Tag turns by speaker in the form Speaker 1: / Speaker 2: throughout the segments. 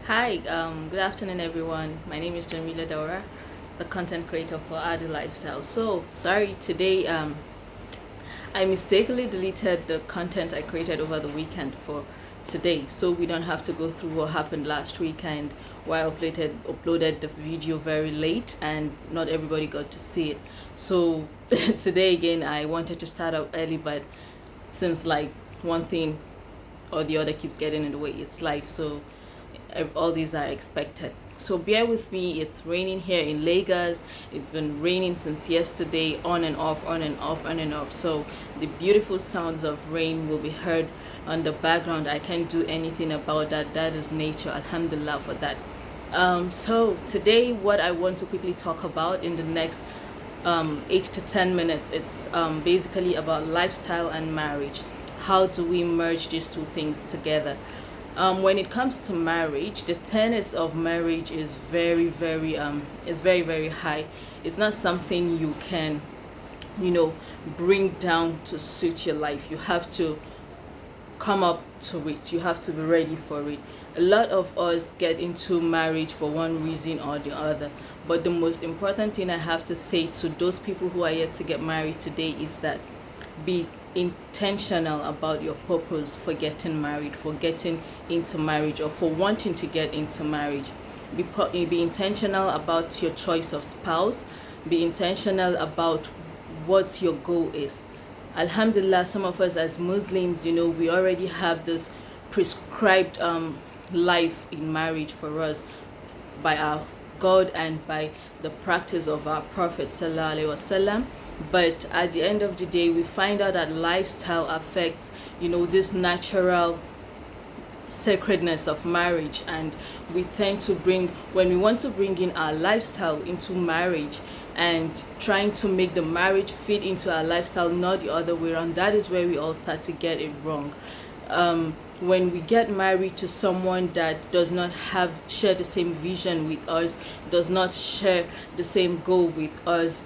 Speaker 1: Hi, good afternoon, everyone. My name is jamiladaura, the content creator for Aado Lifestyle. So, sorry, today I mistakenly deleted the content I created over the weekend for today, so we don't have to go through what happened last weekend where I uploaded the video very late and not everybody got to see it. So, today again, I wanted to start out early, but it seems like one thing or the other keeps getting in the way. It's life, so all these are expected. So bear with me. It's raining here in Lagos. It's been raining since yesterday, on and off, on and off, on and off. So the beautiful sounds of rain will be heard on the background. I can't do anything about that. That is nature. Alhamdulillah for that. So today, what I want to quickly talk about in the next 8 to 10 minutes, it's basically about lifestyle and marriage. How do we merge these two things together? When it comes to marriage, the tenets of marriage is very very high. It's not something you can, bring down to suit your life. You have to come up to it. You have to be ready for it. A lot of us get into marriage for one reason or the other, but the most important thing I have to say to those people who are yet to get married today is that be intentional about your purpose for getting married, for getting into marriage, or for wanting to get into marriage. Be intentional about your choice of spouse. Be intentional about what your goal is. Alhamdulillah, some of us as Muslims, we already have this prescribed life in marriage for us by our God and by the practice of our Prophet sallallahu alaihi wasallam. But at the end of the day, we find out that lifestyle affects, this natural sacredness of marriage, and we tend to when we want to bring in our lifestyle into marriage and trying to make the marriage fit into our lifestyle, not the other way around, that is where we all start to get it wrong. When we get married to someone that does not share the same vision with us, does not share the same goal with us,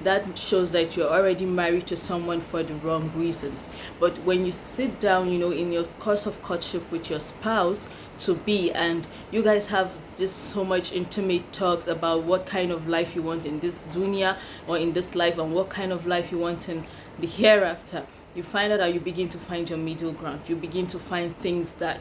Speaker 1: that shows that you're already married to someone for the wrong reasons. But when you sit down, in your course of courtship with your spouse to be, and you guys have just so much intimate talks about what kind of life you want in this dunya or in this life, and what kind of life you want in the hereafter, you find out that you begin to find your middle ground. You begin to find things that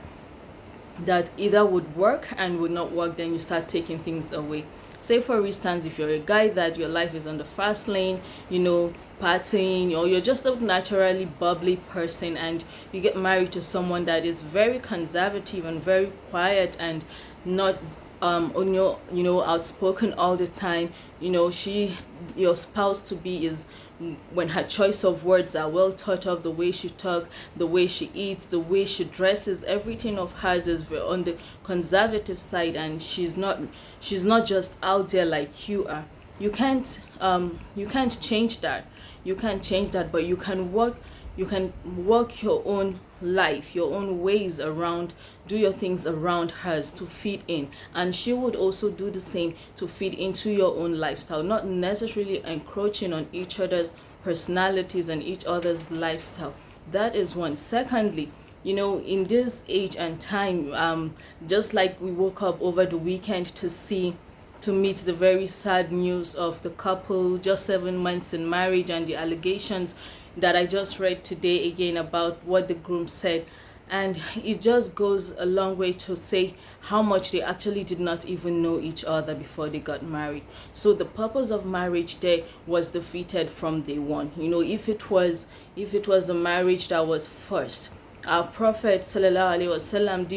Speaker 1: either would work and would not work. Then you start taking things away. Say for instance, if you're a guy that your life is on the fast lane, partying, or you're just a naturally bubbly person, and you get married to someone that is very conservative and very quiet and not on your outspoken all the time, your spouse to be is, when her choice of words are well thought of, the way she talks, the way she eats, the way she dresses, everything of hers is on the conservative side, and she's not just out there like you are. You can't change that. But you can work your own life, your own ways around, do your things around hers to fit in, and she would also do the same to fit into your own lifestyle, not necessarily encroaching on each other's personalities and each other's lifestyle. That is one. Secondly, in this age and time, just like we woke up over the weekend to meet the very sad news of the couple just 7 months in marriage, and the allegations that I just read today again about what the groom said. And it just goes a long way to say how much they actually did not even know each other before they got married. So the purpose of marriage there was defeated from day one. If it was a marriage that was first, our Prophet sallallahu alaihi wasallam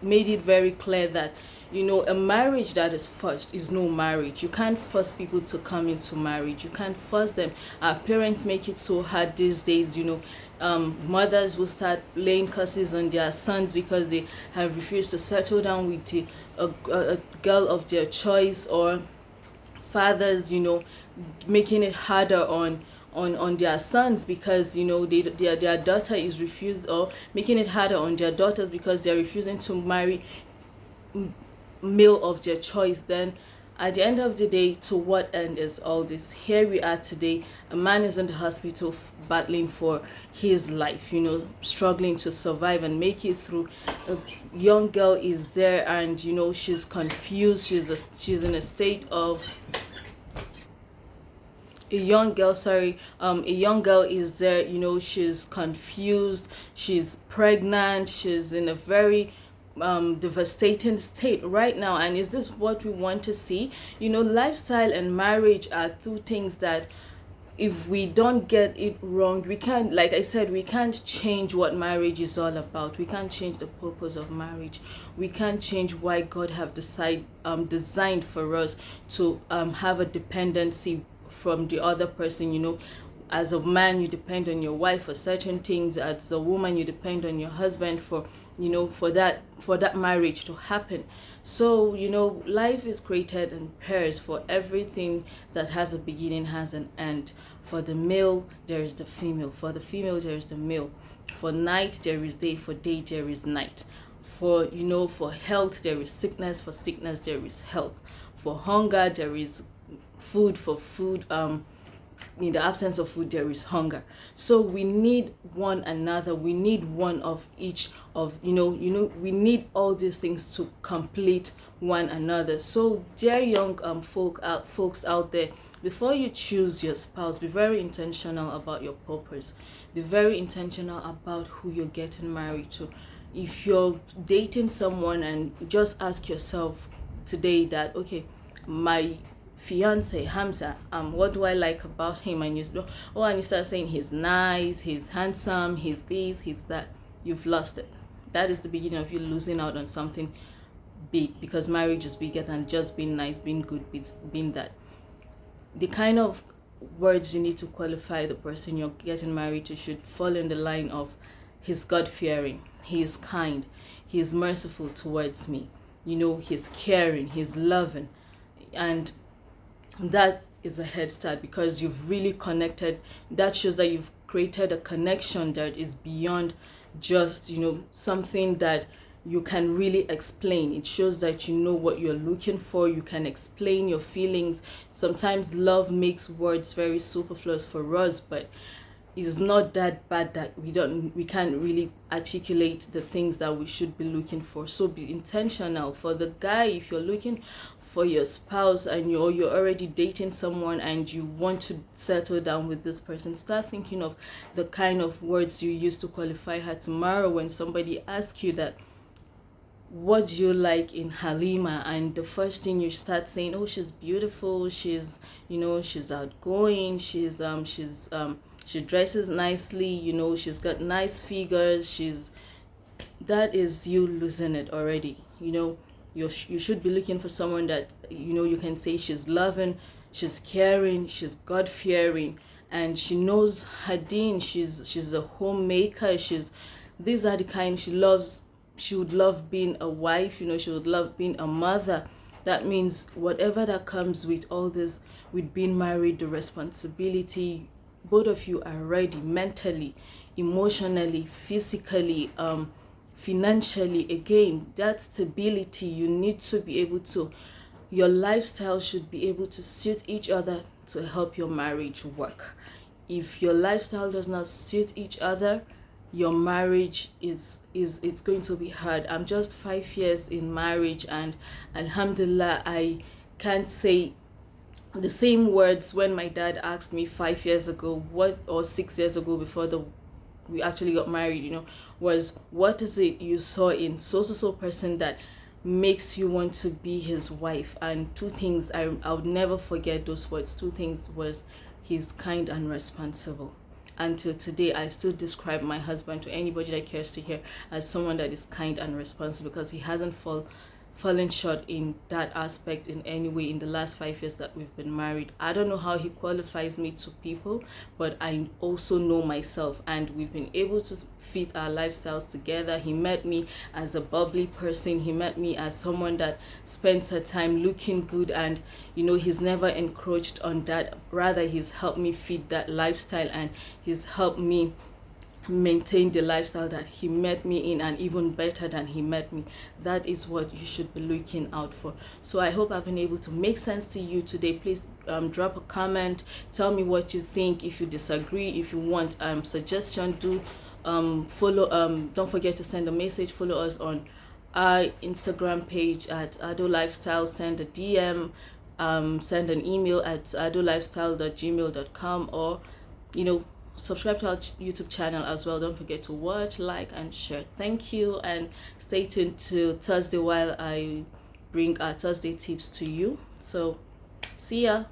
Speaker 1: made it very clear that a marriage that is first is no marriage. You can't force people to come into marriage. You can't force them. Our parents make it so hard these days. Mothers will start laying curses on their sons because they have refused to settle down with a girl of their choice, or fathers, making it harder on their sons because their daughter is refused, or making it harder on their daughters because they're refusing to marry male of their choice. Then At the end of the day, to what end is all this? Here we are today. A man is in the hospital battling for his life, struggling to survive and make it through. A young girl is there, and she's confused. She's in a state of a young girl, sorry, a young girl is there, she's confused, she's pregnant, she's in a very devastating state right now. And is this what we want to see? Lifestyle and marriage are two things that, if we don't get it wrong, we can't, like I said, we can't change what marriage is all about. We can't change the purpose of marriage. We can't change why God have designed for us to have a dependency from the other person. As a man, you depend on your wife for certain things. As a woman, you depend on your husband for that marriage to happen. So life is created in pairs. For everything that has a beginning has an end. For the male, there is the female. For the female, there is the male. For night, there is day. For day, there is night. For health, there is sickness. For sickness, there is health. For hunger, there is food. For food, in the absence of food, there is hunger. So we need one another. We need one of each of we need all these things to complete one another. So dear young folks out there, before you choose your spouse, be very intentional about your purpose. Be very intentional about who you're getting married to. If you're dating someone, and just ask yourself today that, okay, my fiance Hamza, what do I like about him? And you start saying he's nice, he's handsome, he's this, he's that. You've lost it. That is the beginning of you losing out on something big, because marriage is bigger than just being nice, being good, being that. The kind of words you need to qualify the person you're getting married to should fall in the line of: he's God-fearing, he is kind, he is merciful towards me, he's caring, he's loving. And that is a head start, because you've really connected. That shows that you've created a connection that is beyond just something that you can really explain. It shows that you know what you're looking for. You can explain your feelings. Sometimes love makes words very superfluous for us, but it's not that bad that we can't really articulate the things that we should be looking for. So be intentional. For the guy, if you're looking for your spouse and you're already dating someone and you want to settle down with this person, start thinking of the kind of words you use to qualify her tomorrow when somebody asks you that, what do you like in Halima? And the first thing you start saying, oh, she's beautiful, she's she's outgoing, she dresses nicely, she's got nice figures. That is you losing it already. You should be looking for someone that you can say she's loving, she's caring, she's God-fearing, and she knows her deen. She's a homemaker. These are the kind she would love being a wife. She would love being a mother. That means whatever that comes with all this, with being married, the responsibility, both of you are ready mentally, emotionally, physically, financially. Again, that stability, you need to be able to, your lifestyle should be able to suit each other to help your marriage work. If your lifestyle does not suit each other, your marriage it's going to be hard. I'm just 5 years in marriage, and alhamdulillah, I can't say the same words when my dad asked me 5 years ago, or 6 years ago, before we actually got married, was, what is it you saw in so person that makes you want to be his wife? And two things, I would never forget those words. Two things was, he's kind and responsible. Until today, I still describe my husband to anybody that cares to hear as someone that is kind and responsible, because he hasn't fallen short in that aspect in any way in the last 5 years that we've been married. I don't know how he qualifies me to people, but I also know myself, and we've been able to fit our lifestyles together. He met me as a bubbly person. He met me as someone that spends her time looking good, and he's never encroached on that. Rather, he's helped me fit that lifestyle, and he's helped me maintain the lifestyle that he met me in, and even better than he met me. That is what you should be looking out for. So I hope I've been able to make sense to you today. Please drop a comment, tell me what you think. If you disagree, if you want suggestion, do follow, don't forget to send a message. Follow us on our Instagram page at Aado Lifestyle. Send a DM, send an email at aadolifestyle@gmail.com, or subscribe to our YouTube channel as well. Don't forget to watch, like, and share. Thank you, and stay tuned to Thursday while I bring our Thursday tips to you. So see ya.